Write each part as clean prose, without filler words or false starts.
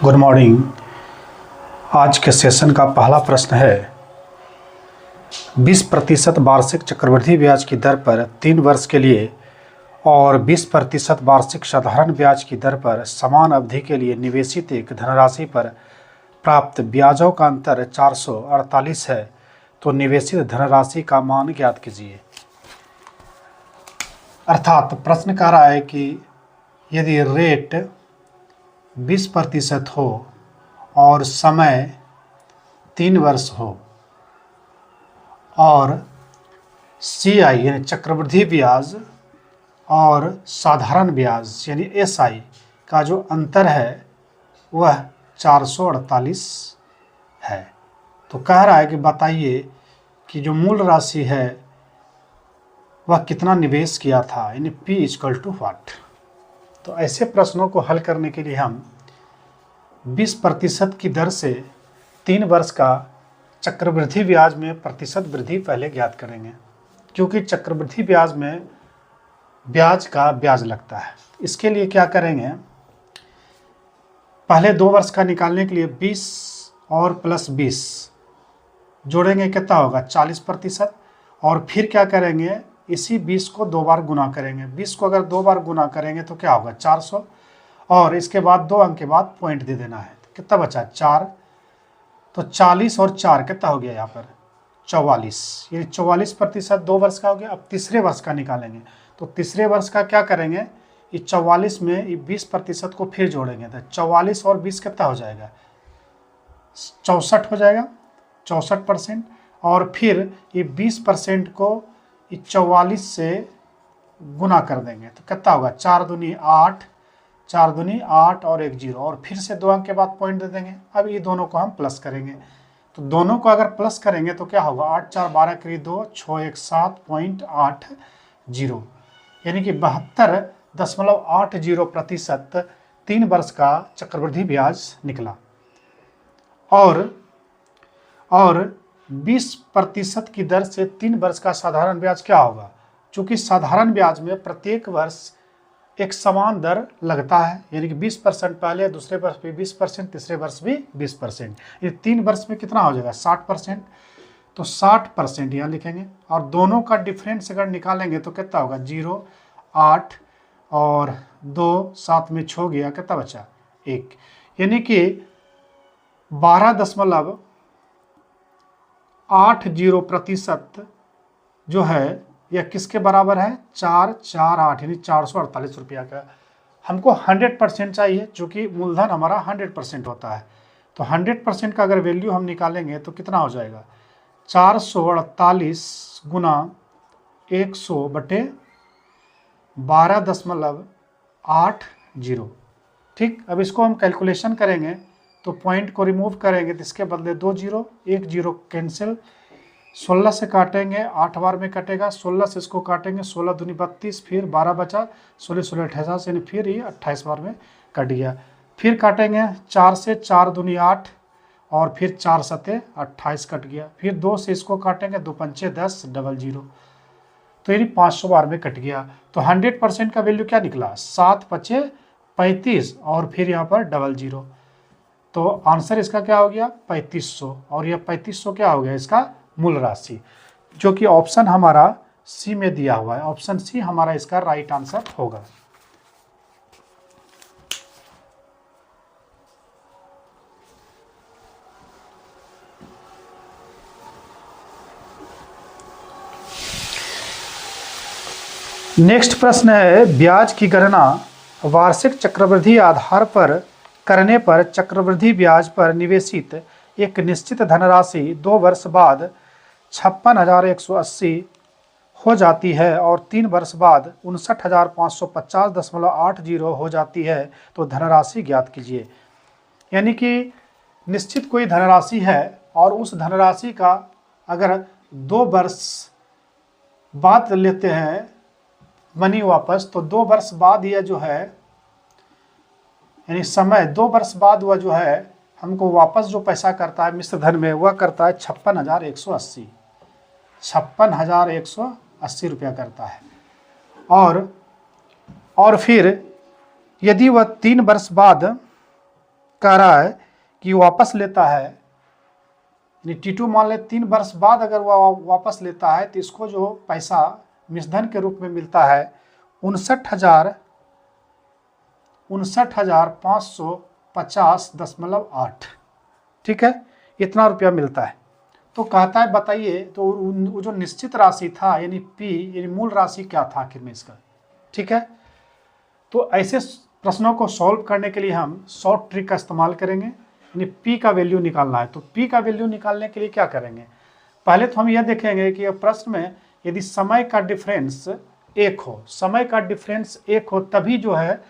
Good morning. आज के session का पहला प्रश्न है 20% वार्षिक चक्रवृद्धि ब्याज की दर पर 3 वर्ष के लिए और 20% वार्षिक साधारण ब्याज की दर पर समान अवधि के लिए निवेशित एक धनराशि पर प्राप्त ब्याजों का अंतर 448 है, तो निवेशित धनराशि का मान ज्ञात कीजिए। अर्थात प्रश्न कह रहा है कि यदि रेट 20% हो और समय 3 वर्ष हो और CI यानी चक्रवृद्धि ब्याज और साधारण ब्याज यानी SI का जो अंतर है वह 448 है, तो कह रहा है कि बताइए कि जो मूल राशि है वह कितना निवेश किया था, यानी P = what। तो ऐसे प्रश्नों को हल करने के लिए हम 20% की दर से 3 वर्ष का चक्रवृद्धि ब्याज में प्रतिशत वृद्धि पहले ज्ञात करेंगे, क्योंकि चक्रवृद्धि ब्याज में ब्याज का ब्याज लगता है। इसके लिए क्या करेंगे, पहले 2 वर्ष का निकालने के लिए 20 और प्लस 20 जोड़ेंगे, कितना होगा 40%। और फिर क्या करेंगे, इसी 20 को 2 बार गुना करेंगे। 20 को अगर 2 बार गुना करेंगे तो क्या होगा 400, और इसके बाद 2 अंक के बाद पॉइंट दे देना है। तो कितना बचा 4, तो 40 और 4 कितना हो गया यहाँ पर 44, यानी 44% 2 वर्ष का हो गया। अब तीसरे वर्ष का निकालेंगे, तो तीसरे वर्ष का क्या करेंगे, ये 44 में ये 20% को फिर जोड़ेंगे, तो 44 और 20 कितना हो जाएगा 64 हो जाएगा, 64%। और फिर ये 20% को 44 से गुना कर देंगे, तो कितना होगा 4 दूनी 8, 4 दूनी 8 और 1 0, और फिर से 2 अंक के बाद पॉइंट दे देंगे। अब ये दोनों को हम प्लस करेंगे, तो दोनों को अगर प्लस करेंगे तो क्या होगा 8 4 12 करीब 2 6 1 7.80, यानी कि 72.80% 3 वर्ष का चक्रवृद्धि ब्याज निकला। और 20% की दर से 3 वर्ष का साधारण ब्याज क्या होगा, चूंकि साधारण ब्याज में प्रत्येक वर्ष एक समान दर लगता है, यानी कि 20% पहले, दूसरे वर्ष भी 20%, तीसरे वर्ष भी 20%, ये 3 वर्ष में कितना हो जाएगा 60%, तो 60% यहाँ लिखेंगे। और दोनों का डिफरेंस अगर निकालेंगे तो कितना होगा 0 8 और 2 7 में 6 गया, कितना बचा 1, यानी कि 12.80% जो है यह किसके बराबर है 448, यानी 448 रुपया का। हमको 100% चाहिए, चूँकि मूलधन हमारा 100% होता है, तो 100% का अगर वैल्यू हम निकालेंगे तो कितना हो जाएगा 448 गुना 100/12.80। ठीक, अब इसको हम कैलकुलेशन करेंगे तो पॉइंट को रिमूव करेंगे, तो इसके बदले 2 0 1 0 कैंसिल, 16 से काटेंगे 8 बार में कटेगा, 16 से इसको काटेंगे 16 दूनी 32, फिर 12 बचा, 16 16 88, यानी फिर ये 28 बार में कट गया। फिर काटेंगे 4 से, 4 दूनी 8 और फिर 4 सते 28 कट गया। फिर 2 से इसको काटेंगे, 2 पंचे 10 00, तो यानी 500 बार में कट गया। तो 100% का वैल्यू क्या निकला 7 5 35 और फिर यहाँ पर 00, तो आंसर इसका क्या हो गया 3500, और यह 3500 क्या हो गया इसका मूल राशि, जो कि ऑप्शन हमारा सी में दिया हुआ है। ऑप्शन सी हमारा इसका राइट आंसर होगा। नेक्स्ट प्रश्न है, ब्याज की गणना वार्षिक चक्रवृद्धि आधार पर करने पर चक्रवृद्धि ब्याज पर निवेशित एक निश्चित धनराशि 2 वर्ष बाद 56,180 हो जाती है और 3 वर्ष बाद 59,550.80 हो जाती है, तो धनराशि ज्ञात कीजिए। यानी कि निश्चित कोई धनराशि है और उस धनराशि का अगर 2 वर्ष बाद लेते हैं मनी वापस, तो 2 वर्ष बाद यह जो है, यानी समय 2 वर्ष बाद वह जो है हमको वापस जो पैसा करता है मिश्र धन में, वह करता है 56,180, 56,180 रुपया करता है। और फिर यदि वह 3 वर्ष बाद कह रहा है कि वापस लेता है, यानी T2 मान ले 3 वर्ष बाद अगर वह वापस लेता है तो इसको जो पैसा मिश्रधन के रूप में मिलता है 59,550.8, ठीक है, इतना रुपया मिलता है। तो कहता है बताइए तो वो जो निश्चित राशि था यानी P यानी मूल राशि क्या था आखिर में इसका, ठीक है। तो ऐसे प्रश्नों को सॉल्व करने के लिए हम शॉर्ट ट्रिक का इस्तेमाल करेंगे, यानी P का वैल्यू निकालना है। तो P का वैल्यू निकालने के लिए क्या करेंगे, पहले तो हम यह देखेंगे कि प्रश्न में यदि समय का डिफरेंस 1 हो, समय का डिफरेंस 1 हो तभी जो है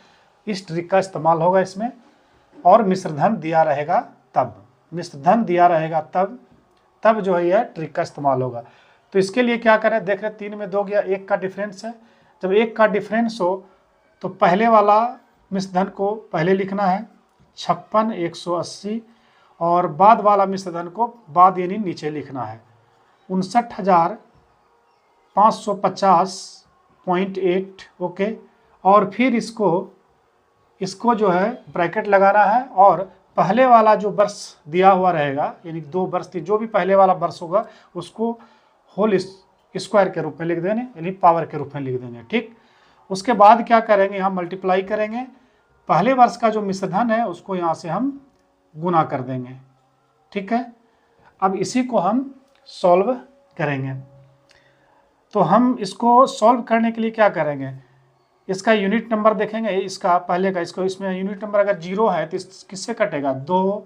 इस ट्रिक का इस्तेमाल होगा इसमें, और मिश्रधन दिया रहेगा तब, मिश्रधन दिया रहेगा तब जो है यह ट्रिक का इस्तेमाल होगा। तो इसके लिए क्या करें, देख रहे 3 में 2 गया, 1 का डिफरेंस है। जब 1 का डिफरेंस हो तो पहले वाला मिश्रधन को पहले लिखना है 56,180, और बाद वाला मिश्रधन को बाद यानी नीचे लिखना है 59,550.8, ओके। और फिर इसको जो है ब्रैकेट लगाना है, और पहले वाला जो वर्ष दिया हुआ रहेगा यानी 2 वर्ष थी, जो भी पहले वाला वर्ष होगा उसको होल स्क्वायर के रूप में लिख देंगे, यानी पावर के रूप में लिख देंगे, ठीक। उसके बाद क्या करेंगे, हम मल्टीप्लाई करेंगे, पहले वर्ष का जो मिश्रधन है उसको यहाँ से हम गुना कर देंगे, ठीक है। अब इसी को हम सॉल्व करेंगे। तो हम इसको सॉल्व करने के लिए क्या करेंगे, इसका यूनिट नंबर देखेंगे, इसका पहले का, इसको इसमें यूनिट नंबर अगर 0 है तो किससे कटेगा, 2,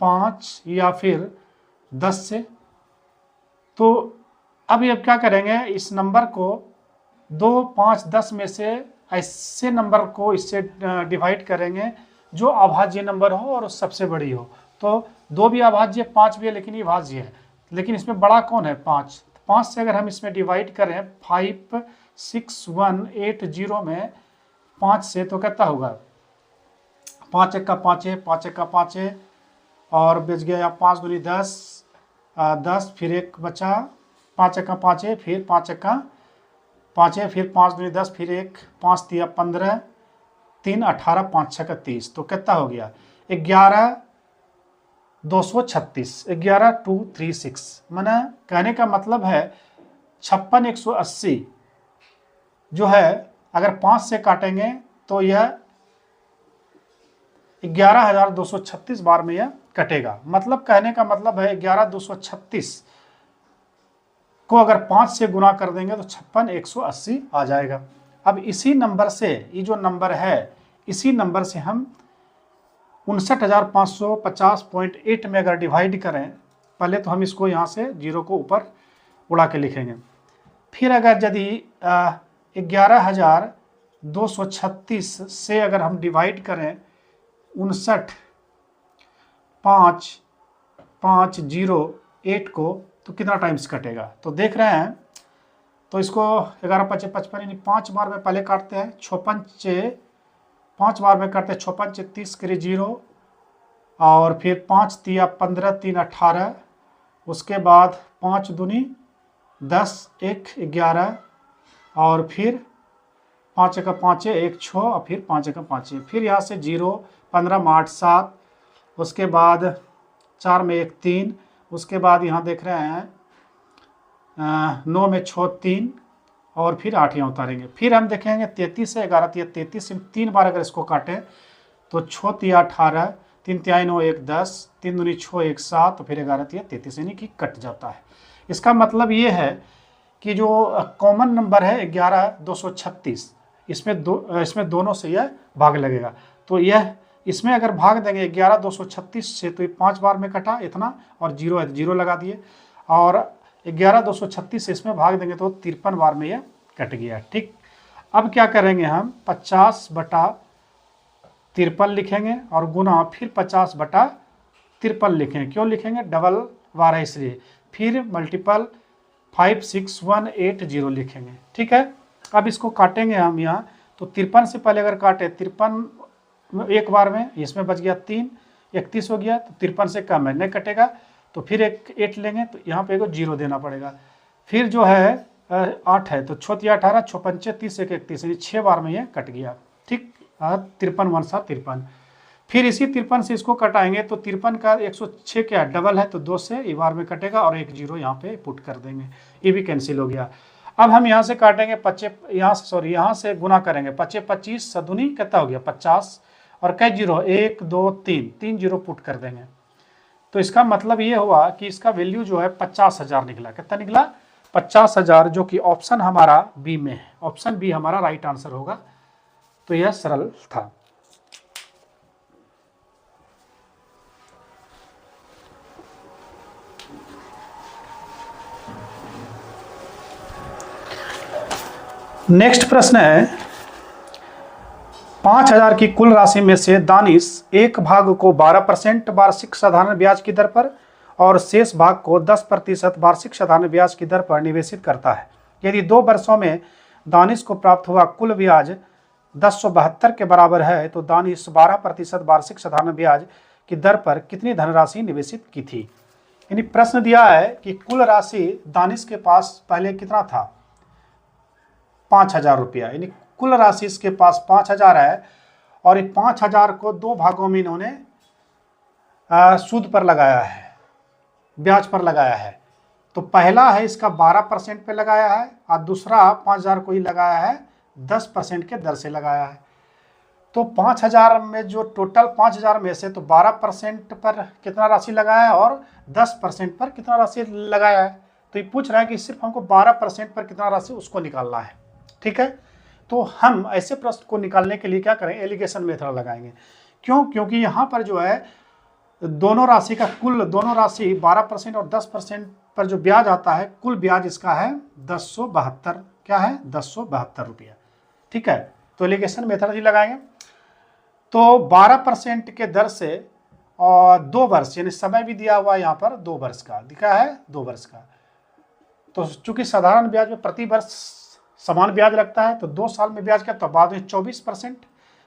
5 या फिर 10 से। तो अब क्या करेंगे, इस नंबर को 2, 5, 10 में से ऐसे नंबर को इससे डिवाइड करेंगे जो अभाज्य नंबर हो और सबसे बड़ी हो। तो 2 भी अभाज्य, 5 भी है लेकिन ये भाज्य है, लेकिन इसमें बड़ा कौन है, 5। 5 से अगर हम इसमें डिवाइड करें 56180 में 5 से तो कितना होगा, 5 1 का 5 है, 5 1 का 5 है, और बच गया 5 दूनी 10, 10 फिर 1 बचा, 5 1 का 5 है, फिर 5 1 का 5 है, फिर 5 दूनी 10, फिर 1, 5 3 15, 3 18, 5 6 का 30, तो कितना हो गया 11,236, 11,236। मैंने कहने का मतलब है 56,180 जो है अगर 5 से काटेंगे तो यह 11,236 बार में यह कटेगा। मतलब कहने का मतलब है 11,236 को अगर 5 से गुना कर देंगे तो 56,180 आ जाएगा। अब इसी नंबर से, ये जो नंबर है इसी नंबर से हम 59,550.8 में अगर डिवाइड करें, पहले तो हम इसको यहाँ से 0 को ऊपर उड़ा के लिखेंगे, फिर अगर यदि 11,236 से अगर हम डिवाइड करें 59,550.8 को, तो कितना टाइम्स कटेगा, तो देख रहे हैं। तो इसको 11 5 55 यानी 5 बार में पहले काटते हैं, 5 बार में काटते हैं, 56 30 के लिए 0, और फिर 5 3 15, 3 18, उसके बाद 5 दूनी 10, 1 11, और फिर 5 1 5 1 6, और फिर 5 1 5, फिर यहाँ से 0, 15 में 8 7, उसके बाद 4 में 1 3, उसके बाद यहाँ देख रहे हैं 9 में 6 3, और फिर 8 यहाँ उतारेंगे। फिर हम देखेंगे 33 से 11 33, 3 बार अगर इसको काटें तो 6 3 18, 3 3 9 1 10, 3 दूनी 6 1 7, तो फिर 11 3 33 यानी कि कट जाता है। इसका मतलब ये है कि जो कॉमन नंबर है 11,236, इसमें दोनों से यह भाग लगेगा। तो यह इसमें अगर भाग देंगे 11,236 से तो ये 5 बार में कटा इतना, और 0 है तो 0 लगा दिए, और 11,236 से इसमें भाग देंगे तो 53 बार में यह कट गया, ठीक। अब क्या करेंगे, हम 50/53 लिखेंगे और गुना फिर 50/53 लिखेंगे। क्यों लिखेंगे, डबल बार है इसलिए। फिर मल्टीपल 56180 लिखेंगे, ठीक है। अब इसको काटेंगे हम यहाँ, तो 53 से पहले अगर काटे 53 एक बार में, इसमें बच गया 3, 31 हो गया, तो 53 से कम है नहीं कटेगा, तो फिर एक 8 लेंगे, तो यहाँ पे 0 देना पड़ेगा। फिर जो है 8 है तो 6 3 18, 6 5 30 1 31, 6 बार में ये कट गया, ठीक। 53 1 7 53। फिर इसी 53 से इसको कटाएंगे तो 53 का 106 क्या डबल है, तो 2 से ये बार में कटेगा और एक जीरो यहाँ पे पुट कर देंगे, ये भी कैंसिल हो गया। अब हम यहाँ से काटेंगे 25, यहाँ से गुना करेंगे 25 25 सदुनी कितना हो गया 50 और कई जीरो 1 2 3 3 जीरो पुट कर देंगे। तो इसका मतलब ये हुआ कि इसका वैल्यू जो है 50,000 निकला। कितना निकला 50,000, जो कि ऑप्शन हमारा बी में है। ऑप्शन बी हमारा राइट आंसर होगा। तो यह सरल था। नेक्स्ट प्रश्न है 5,000 की कुल राशि में से दानिश एक भाग को 12% वार्षिक साधारण ब्याज की दर पर और शेष भाग को 10% वार्षिक साधारण ब्याज की दर पर निवेशित करता है। यदि 2 वर्षों में दानिश को प्राप्त हुआ कुल ब्याज 1072 के बराबर है तो दानिश 12% वार्षिक साधारण ब्याज की दर पर कितनी धनराशि निवेशित की थी। यानी प्रश्न दिया है कि कुल राशि दानिश के पास पहले कितना था 5,000 रुपया, यानी कुल राशि इसके पास 5,000 है और ये 5,000 को 2 भागों में इन्होंने सूद पर लगाया है, ब्याज पर लगाया है। तो पहला है इसका 12% पे लगाया है और दूसरा 5,000 को ही लगाया है 10% के दर से लगाया है। तो 5,000 में जो टोटल 5,000 में से तो 12% पर कितना राशि लगाया है और 10% पर कितना राशि लगाया है। तो ये पूछ रहा है कि सिर्फ हमको 12% पर कितना राशि उसको निकालना है। ठीक है, तो हम ऐसे प्रश्न को निकालने के लिए क्या करें, एलिगेशन मेथड लगाएंगे। क्यों? क्योंकि यहाँ पर जो है दोनों राशि का कुल, दोनों राशि 12% और 10% पर जो ब्याज आता है, कुल ब्याज इसका है 1072, क्या है 1072 रुपया। ठीक है, तो एलिगेशन मेथड ही लगाएंगे। तो 12% के दर से और 2 वर्ष, यानी समय भी दिया हुआ यहाँ पर 2 वर्ष का दिखा है, 2 वर्ष का। तो चूंकि साधारण ब्याज में प्रति वर्ष समान ब्याज लगता है तो 2 साल में ब्याज क्या, तो बाद में 24%।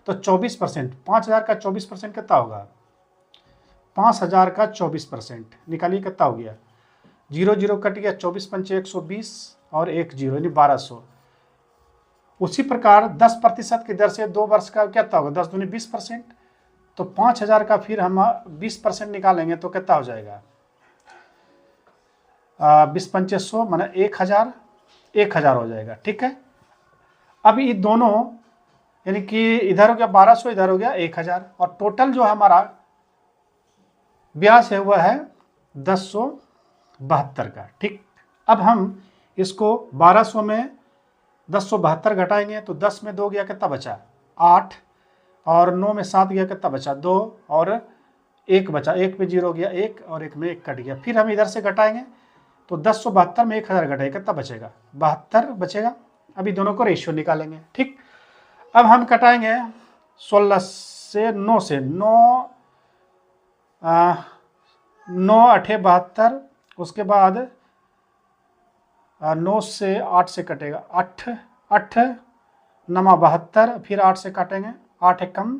तो 24%, 5,000 का 24% कितना होगा, 5,000 का 24% निकालिए कितना हो गया, 0 0 कट गया, 24 पंचे 120 और 1 0 यानी 1200। उसी प्रकार 10% की दर से 2 वर्ष का कितना होगा, 10 दूनी 20%। तो 5,000 का फिर हम 20% निकालेंगे तो कितना हो जाएगा, 20 पंचे 100 माना 1,000 हो जाएगा। ठीक है, अब ये दोनों यानी कि इधर हो गया 1200, इधर हो गया 1,000 और टोटल जो हमारा ब्याज है वह है 1072 का। ठीक, अब हम इसको 1200 में 1072 घटाएंगे तो 10 में 2 गया कितना बचा 8 और 9 में 7 गया कितना बचा 2 और 1 बचा, 1 में 0 गया 1 और 1 में 1 कट गया। फिर हम इधर से घटाएंगे तो 1072 में 1,000 घटाएगा कितना बचेगा 72 बचेगा। अभी दोनों को रेशियो निकालेंगे। ठीक, अब हम कटाएंगे 16 से 9 से 9 8 72, उसके बाद 9 से 8 से कटेगा 8 8 9 72, फिर 8 से काटेंगे 8 कम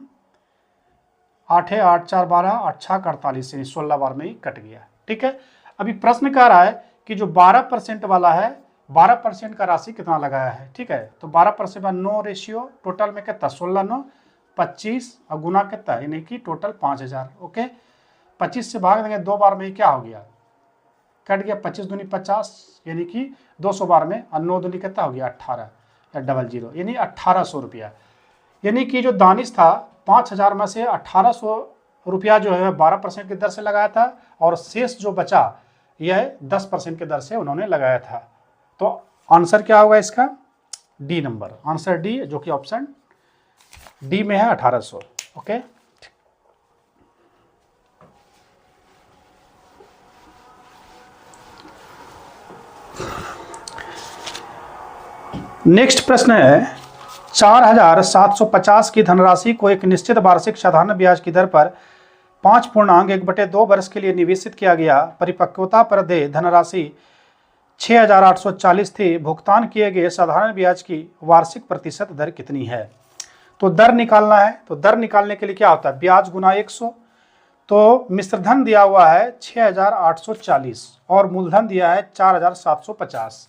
8 8 4 12 8 6 48 से 16 बार में ही कट गया। ठीक है, अभी प्रश्न कह रहा है कि जो 12% वाला है 12% का राशि कितना लगाया है। ठीक है, तो 12% में 9 रेशियो टोटल में कितना 16 9 25 और गुना कितना यानी कि टोटल 5,000। ओके, 25 से भाग देंगे 2 बार में ही क्या हो गया कट गया, 25 दूनी 50 यानी कि 200 बार में और 9 दूनी कितना हो गया 18 या 00 यानी 1,800 रुपया। यानी कि जो दानिश था 5,000 में से 1,800 रुपया जो है 12% की दर से लगाया था और शेष जो बचा यह 10% की दर से उन्होंने लगाया था। तो आंसर क्या होगा इसका, डी नंबर, आंसर डी, जो कि ऑप्शन डी में है 1,800। ओके, नेक्स्ट प्रश्न है 4,750 की धनराशि को एक निश्चित वार्षिक साधारण ब्याज की दर पर 5.1/2 वर्ष के लिए निवेशित किया गया। परिपक्वता पर देय धनराशि 6,840 थी। भुगतान किए गए साधारण ब्याज की वार्षिक प्रतिशत दर कितनी है। तो दर निकालना है, तो दर निकालने के लिए क्या होता है ब्याज गुना 100। तो मिश्रधन दिया हुआ है 6,840 और मूलधन दिया है 4,750।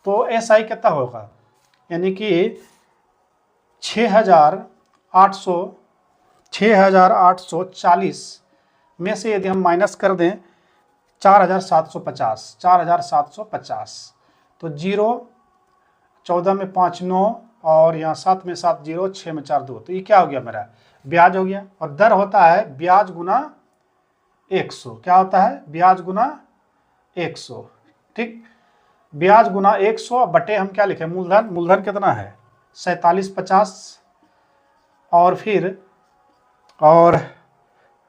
तो एसआई कितना होगा, यानी कि 6,840 6,840 में से यदि हम माइनस कर दें 4,750, 4,750, तो 0, 14 में 5 9, और यहाँ 7 में 7 0, 6 में 4 2, तो ये क्या हो गया मेरा ब्याज हो गया। और दर होता है ब्याज गुना 100। क्या होता है ब्याज गुना 100। ठीक, ब्याज गुना 100 बटे हम क्या लिखे मूलधन, मूलधन कितना है 4750, और फिर और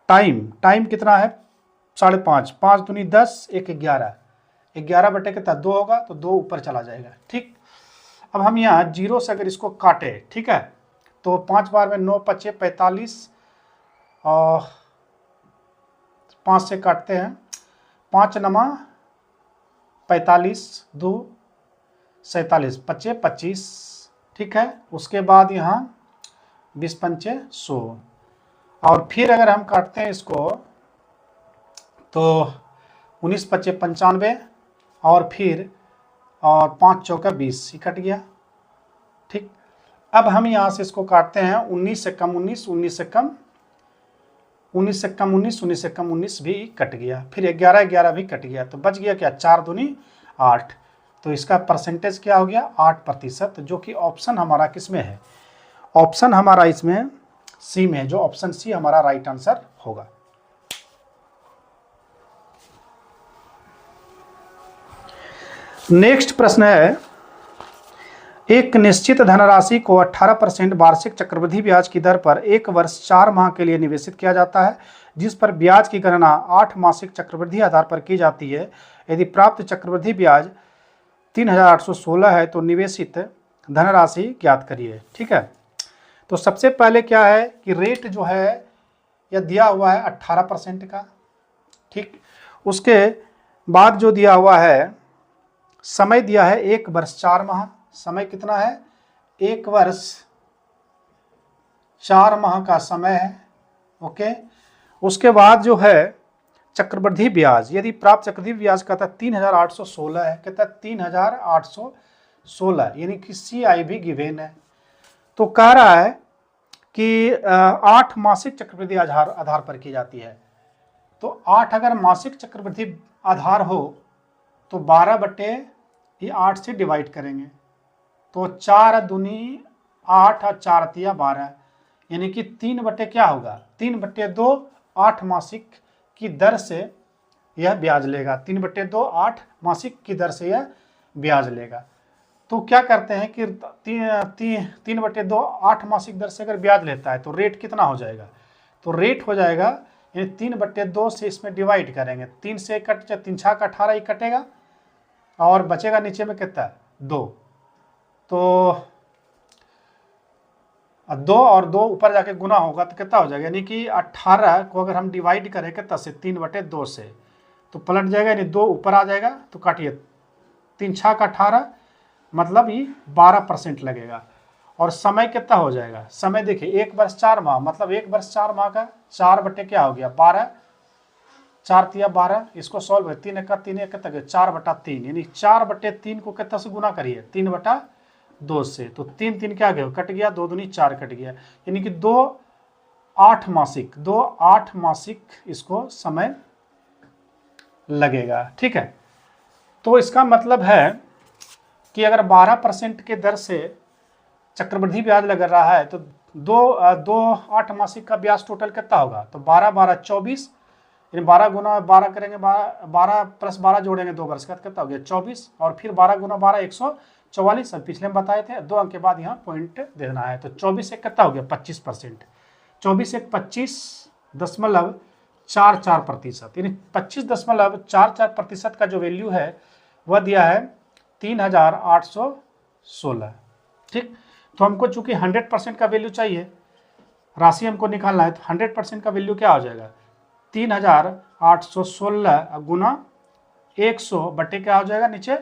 टाइम कितना है 5.5, 5 दूनी 10, 1 11, 11 बटे कितना 2 होगा, तो 2 ऊपर चला जाएगा। ठीक, अब हम यहाँ 0 से अगर इसको काटे, ठीक है, तो 5 बार में 9 पचे 45, और 5 से काटते हैं, 5 नमा 45, 2 47, पचे 25, ठीक है। उसके बाद यहाँ 20 पंचे 100, और फिर अगर हम काटते हैं इसको तो 19 पचे 95, और फिर और 5 चौका 20, ही कट गया। ठीक, अब हम यहाँ से इसको काटते हैं 19 से कम 19, 19 से कम 19 से कम 19, 19 से कम 19 भी कट गया, फिर 11 11 भी कट गया, तो बच गया क्या 4 दूनी 8। तो इसका परसेंटेज क्या हो गया 8%, जो कि ऑप्शन हमारा किसमें है, ऑप्शन हमारा इसमें सी में है, जो ऑप्शन सी हमारा राइट आंसर होगा। नेक्स्ट प्रश्न है, एक निश्चित धनराशि को 18% वार्षिक चक्रवृद्धि ब्याज की दर पर 1 वर्ष 4 माह के लिए निवेशित किया जाता है, जिस पर ब्याज की गणना 8 मासिक चक्रवृद्धि आधार पर की जाती है। यदि प्राप्त चक्रवृद्धि ब्याज 3,816 है तो निवेशित धनराशि ज्ञात करिए। ठीक है, तो सबसे पहले क्या है कि रेट जो है यह दिया हुआ है 18% का। ठीक, उसके बाद जो दिया हुआ है समय दिया है 1 वर्ष 4 माह। समय कितना है 1 वर्ष 4 माह का समय है। ओके, उसके बाद जो है चक्रवृद्धि ब्याज, यदि प्राप्त चक्रवृद्धि ब्याज कहता है 3,816 है, कहता है 3,816, यानी कि CI भी गिवेन है। तो कह रहा है कि 8 मासिक चक्रवृद्धि आधार पर की जाती है। तो 8 अगर मासिक चक्रवृद्धि आधार हो तो 12 बटे ये 8 से डिवाइड करेंगे, तो 4 दूनी 8 और 4 तिया 12, यानी कि 3 बटे क्या होगा 3 बटे 2, 8 मासिक की दर से यह ब्याज लेगा। 3 बटे 2, 8 मासिक की दर से यह ब्याज लेगा। तो क्या करते हैं कि 3 बटे 2, 8 मासिक दर से अगर ब्याज लेता है तो रेट कितना हो जाएगा, तो रेट हो जाएगा यानी 3 बटे 2 से इसमें डिवाइड करेंगे, 3 से कट 3 6 का 18 ही कटेगा, और बचेगा नीचे में कितना 2, तो 2 और 2 ऊपर जाके गुना होगा तो कितना हो जाएगा, यानी कि 18 को अगर हम डिवाइड करें कितना से 3 बटे 2 से, तो पलट जाएगा, यानी 2 ऊपर आ जाएगा, तो काटिए 3 6 का 18, मतलब ये 12% लगेगा। और समय कितना हो जाएगा, समय देखिए 1 वर्ष 4 माह, मतलब 1 वर्ष 4 माह का 4 बटे क्या हो गया 12, 4 तिया 12, इसको सॉल्व है 3 का 3 कितना गया 4 बटा 3, यानी 4 बटे 3 को कितना से गुना करिए 3 बटा 2 से, तो 3 3 क्या गया कट गया, 2 दूनी 4 कट गया, यानी कि 2 8 मासिक इसको समय लगेगा। ठीक है, तो इसका मतलब है कि अगर 12% के दर से चक्रवृद्धि ब्याज लग रहा है तो 2 8 मासिक का ब्याज टोटल कितना होगा, तो 12 12 24, यानी 12 गुना 12 करेंगे, 12 प्लस 12 जोड़ेंगे 2 वर्ष का कितना हो गया 24, और फिर 12 गुना 12 144, पिछले में बताए थे 2 अंक के बाद यहाँ पॉइंट देना है, तो 24 एक कितना हो गया 25%, 24 एक 25.44%, यानी 25.44% का जो वैल्यू है वह दिया है 3,816। ठीक, तो हमको चूंकि 100% का वैल्यू चाहिए, राशि हमको निकालना है, तो 100% का वैल्यू क्या हो जाएगा 3,816 गुना 100 बटे क्या हो जाएगा नीचे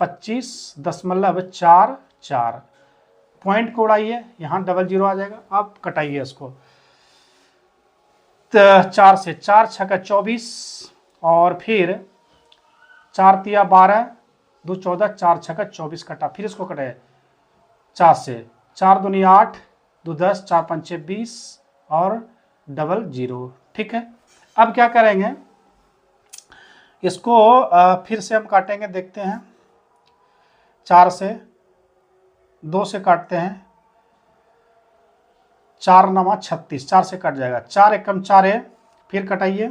25.44, पॉइंट को उड़ाइए, यहाँ डबल 0 आ जाएगा। अब कटाइए इसको, 4 से 4 6 24, और फिर 4 तिया 12, 2 14, 4 6 24 कटा, फिर इसको कटाइए 4 से 4 दूनी 8, 2 10, 4 5 20, और 00। ठीक है, अब क्या करेंगे, इसको फिर से हम काटेंगे, देखते हैं। 4 से 2 से काटते हैं, 4 9 36, 4 से कट जाएगा, 4 एकम 4 है, फिर कटाइए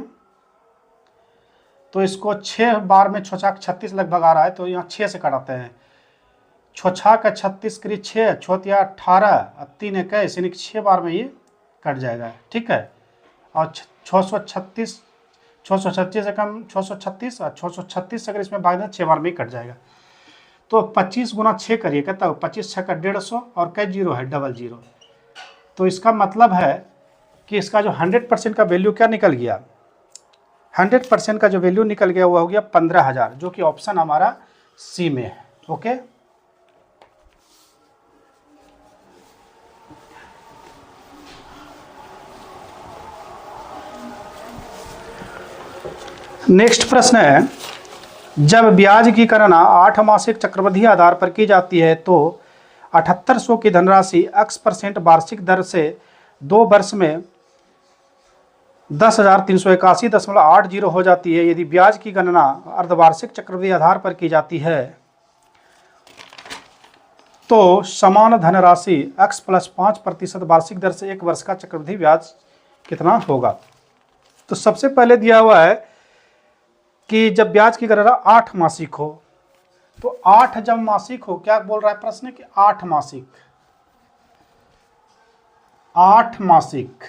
तो इसको 6 बार में 6 छाक 36 लगभग आ रहा है, तो यहाँ 6 से कटाते हैं। 6 छाक 36 करीब 6, 6 18, 3 21, यानी 6 बार में ये कट जाएगा। ठीक है, और 636, 636 से कम 636, और 636 अगर इसमें भाग दें 6 बार में ही कट जाएगा। तो 25 गुना 6 करिए, कहता हो 25 6 का 150, और कई जीरो है 00। तो इसका मतलब है कि इसका जो 100% का वैल्यू क्या निकल गया, 100% का जो वैल्यू निकल गया वो हो गया 15,000, जो कि ऑप्शन हमारा सी में है। ओके, नेक्स्ट प्रश्न है, जब ब्याज की गणना 8 मासिक चक्रवृद्धि आधार पर की जाती है तो 7800 की धनराशि x% वार्षिक दर से 2 वर्ष में 10,381.80 हो जाती है। यदि ब्याज की गणना अर्धवार्षिक चक्रवृद्धि आधार पर की जाती है तो समान धनराशि x + 5% वार्षिक दर से 1 वर्ष का चक्रवृद्धि ब्याज कितना होगा। तो सबसे पहले दिया हुआ है कि जब ब्याज की गणना 8 मासिक हो, तो 8 जब मासिक हो, क्या बोल रहा है प्रश्न कि 8 मासिक, 8 मासिक,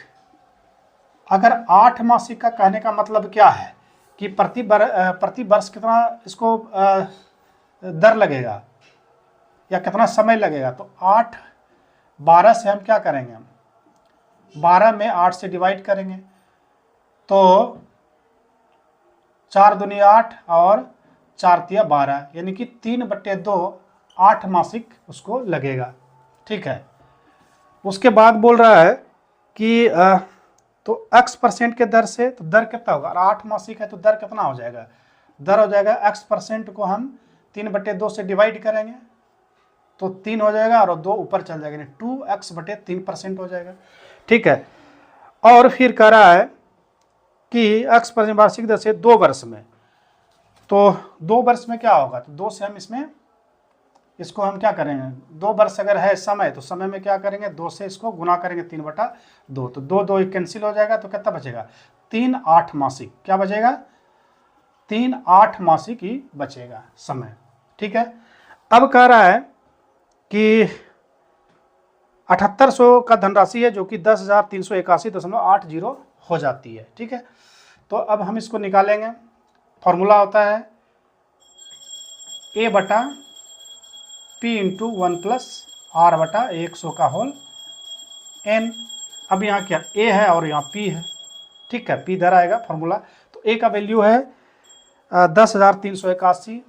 अगर 8 मासिक का कहने का मतलब क्या है कि प्रति वर्ष कितना इसको दर लगेगा या कितना समय लगेगा। तो 8 12 से हम क्या करेंगे, 12 में 8 से डिवाइड करेंगे तो 4 दूनी 8 और 4 तिया 12, यानी कि 3/2 8 मासिक उसको लगेगा। ठीक है, उसके बाद बोल रहा है कि तो x% के दर से, तो दर कितना होगा, 8 मासिक है तो दर कितना हो जाएगा, दर हो जाएगा x% को हम 3/2 से डिवाइड करेंगे तो 3 हो जाएगा और 2 ऊपर चल जाएगा, 2x/3% हो जाएगा। ठीक है, और फिर कह रहा है कि x% वार्षिक दर से 2 वर्ष में, तो 2 वर्ष में क्या होगा, तो 2 से हम इसको हम क्या करेंगे, 2 वर्ष अगर है समय तो समय में क्या करेंगे, 2 से इसको गुना करेंगे 3/2, तो 2 2 कैंसिल हो जाएगा, तो कितना बचेगा 3 8 मासिक, क्या बचेगा 3 8 मासिक ही बचेगा समय। ठीक है, अब कह रहा है कि 7800 का धनराशि है जो कि 10,381.80 हो जाती है। ठीक है, तो अब हम इसको निकालेंगे, फॉर्मूला होता है A/P × 1 + R/100 का होल n। अब यहाँ क्या A है और यहाँ P है। ठीक है, P इधर आएगा फॉर्मूला, तो A का वैल्यू है 10,381,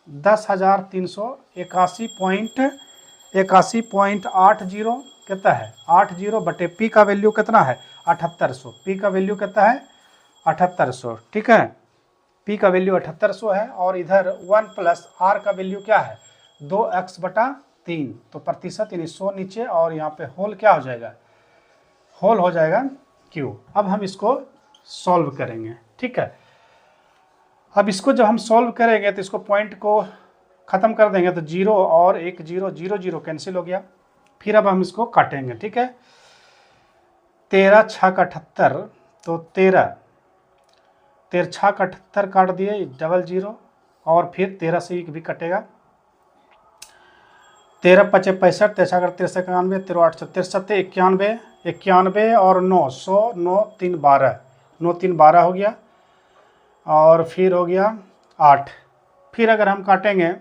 10,381.80 कितना है 80 बटे P का वैल्यू कितना है 7800, P का वैल्यू कितना है 7800। ठीक है, P का वैल्यू 7800 है, और इधर 1 + R का वैल्यू क्या है 2x/3, तो प्रतिशत यानी 100 नीचे, और यहाँ पे होल क्या हो जाएगा, होल हो जाएगा Q। अब हम इसको सॉल्व करेंगे। ठीक है, अब इसको जब हम सॉल्व करेंगे तो इसको पॉइंट को ख़त्म कर देंगे, तो 0 और 1 0 0 0 कैंसिल हो गया। फिर अब हम इसको काटेंगे। ठीक है, 13 6 का 78, तो 13 6 का 78 काट दिए 00, और फिर 13 से 1 भी कटेगा, 13 5 65, 13 का 63 91, 13 8 63 91, 91 और 9 100, 9 3 12, 9 3 12 हो गया, और फिर हो गया 8। फिर अगर हम काटेंगे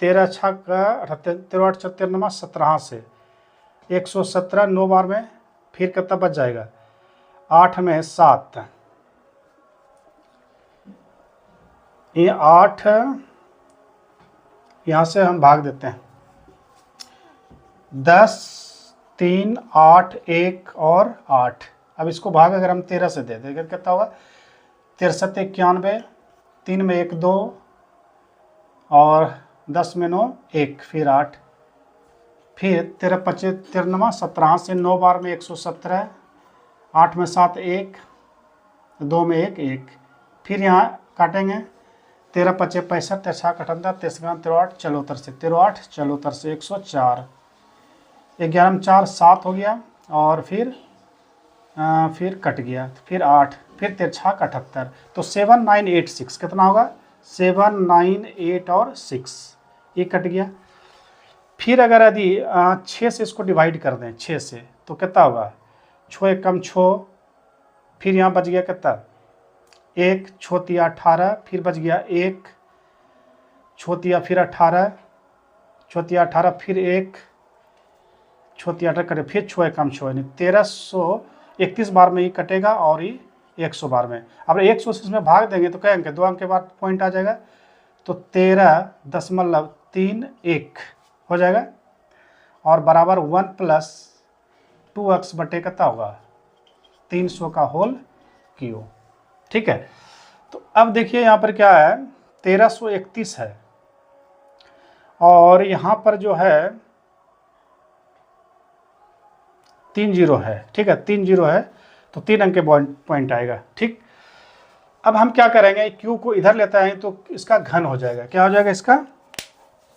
13 6 का 78, 13 8 96 17 से 117, 9 बार में, फिर कितना बच जाएगा 8 में 7, ये 8 यहाँ से हम भाग देते हैं, 10 3 8 1 और 8। अब इसको भाग अगर हम 13 से दे देंगे कितना होगा 63 91, 3 में 1 2, और 10 में 9 1, फिर 8, फिर 13 5 93 17 से 9 बार में 117, 8 में 7 1, 2 में 1 1, फिर यहाँ काटेंगे 13 पचे 65, 63 78, 63 8 चलोतर से 13 8 चलोतर से 104, 11 में 4 7 हो गया, और फिर कट गया, फिर 8, फिर 63 78, तो 7 9 8 6 कितना होगा 7 9 8 और 6, ये कट गया। फिर अगर यदि 6 से इसको डिवाइड कर दें 6 से तो कितना होगा 6 1 कम 6, फिर यहाँ बच गया कितना 1, 6 3 18, फिर बच गया 1, 6 3 फिर 18, 6 3 18, फिर 1, 6 3 18 कटे, फिर 6 1 कम 6, यानी 1331 बार में ये कटेगा और ये 100 बार में। अब 100 से इसमें भाग देंगे तो क्या अंक 2 अंक के बाद पॉइंट आ जाएगा, तो 13.31 हो जाएगा, और बराबर 1 + 2x बटे कितना होगा 300 का होल क्यूब। ठीक है, तो अब देखिए यहाँ पर क्या है 1331 है, और यहाँ पर जो है 3 0 है। ठीक है, 3 0 है तो 3 अंक के पॉइंट आएगा। ठीक, अब हम क्या करेंगे क्यू को इधर लेते हैं तो इसका घन हो जाएगा, क्या हो जाएगा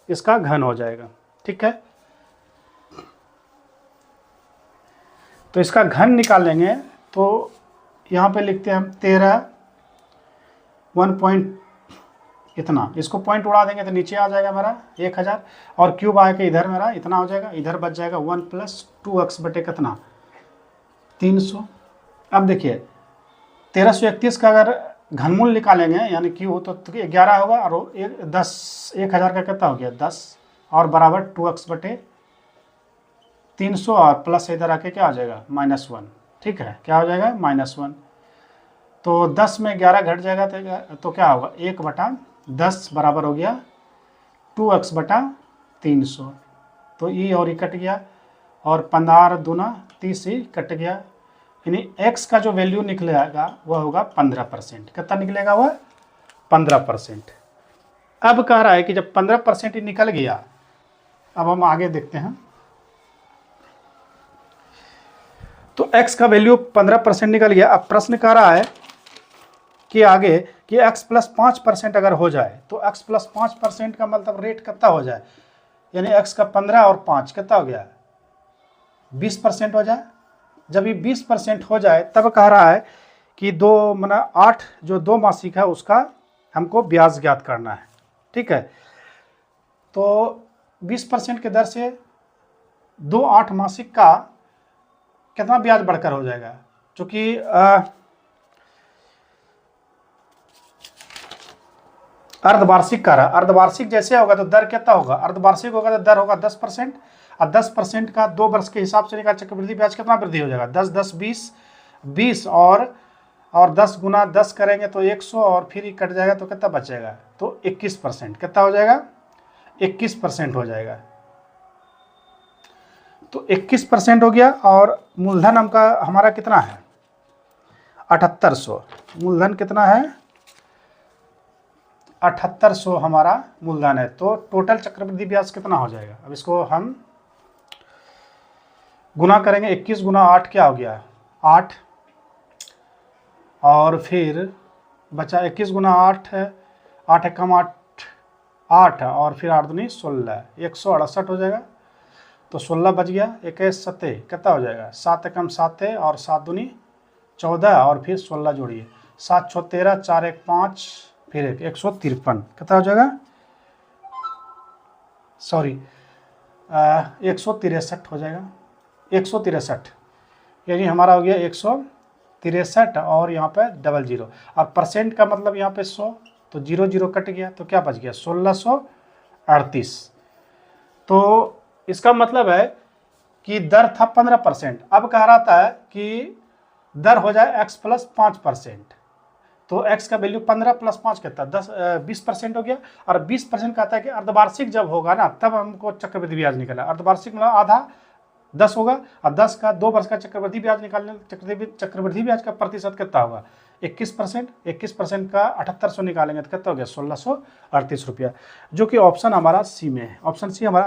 इसका घन हो जाएगा। ठीक है, तो इसका घन निकाल लेंगे, तो यहाँ पे लिखते हैं हम 13 1 पॉइंट इतना, इसको पॉइंट उड़ा देंगे तो नीचे आ जाएगा मेरा 1000, और क्यूब आके इधर मेरा इतना हो जाएगा, इधर बच जाएगा 1 + 2x बटे कितना 300। अब देखिए 1331 का अगर घनमूल निकालेंगे यानी क्यू तो 11 होगा, और 1000 का कितना हो गया 10, और बराबर 2x बटे 300, और प्लस इधर आके क्या हो जाएगा -1। ठीक है, क्या हो जाएगा -1, तो 10 में 11 घट जाएगा तो क्या होगा 1/10 बराबर हो गया 2x बटा 300, तो ये और ये कट गया, और 15 दूना 30 ही कट गया, यानी x का जो वैल्यू निकलेगा वह होगा 15%। कितना निकलेगा वह 15%। अब कह रहा है कि जब 15% ही निकल गया, अब हम आगे देखते हैं, तो x का वैल्यू 15% निकल गया। अब प्रश्न कह रहा है कि आगे कि x + 5% अगर हो जाए तो x + 5% का मतलब रेट कितना हो जाए, यानी x का 15 और 5 कितना हो गया 20% हो जाए। जब ये 20% हो जाए तब कह रहा है कि 8 जो 2 मासिक है उसका हमको ब्याज ज्ञात करना है। ठीक है, तो 20% के दर से 2 8 मासिक का कितना ब्याज बढ़कर हो जाएगा, क्योंकि अर्धवार्षिक का रहा, अर्धवार्षिक जैसे होगा तो दर कितना होगा, अर्धवार्षिक होगा तो दर होगा 10%, और 10% का 2 वर्ष के हिसाब से निकाल चक्रवृद्धि ब्याज कितना वृद्धि हो जाएगा 10 10 20 और 10 गुना 10 करेंगे तो 100, और फिर ही कट जाएगा तो कितना बचेगा, तो 21%। कितना हो जाएगा 21% हो जाएगा, तो 21% हो गया। और मूलधन हमारा कितना है 7800, मूलधन कितना है 7800 हमारा मूलधन है, तो टोटल चक्रवृद्धि ब्याज कितना हो जाएगा। अब इसको हम गुना करेंगे, 21 गुना 8 क्या हो गया 8, और फिर बचा 21 गुना 8 है, 8 कम 8 और फिर 8 दूनी 16, 168 हो जाएगा, तो 16 बच गया, 21 7 कितना हो जाएगा 7 कम 7 और 7 दूनी 14, और फिर 16 जोड़िए 7 6 13, 4 1 5, फिर 153 कितना हो जाएगा, सॉरी 163 हो जाएगा, 163, यानी हमारा हो गया 163, और यहाँ पे 00, और परसेंट का मतलब यहाँ पे 100, तो 0 0 कट गया, तो क्या बच गया 1638। तो इसका मतलब है कि दर था 15%, अब कह रहा था कि दर हो जाए x + 5%, तो x का वैल्यू 15 + 5 कितना 20% हो गया, और 20% कहता है कि अर्धवार्षिक जब होगा ना तब हमको चक्रवृद्धि ब्याज निकला, अर्धवार्षिक मतलब आधा 10 होगा, और 10 का 2 वर्ष का चक्रवृद्धि ब्याज निकालने, चक्रवृद्धि ब्याज का प्रतिशत कितना होगा 21%, 21% का 7800 निकालेंगे तो कितना हो गया 1638 रुपया, जो कि ऑप्शन हमारा सी में है, ऑप्शन सी हमारा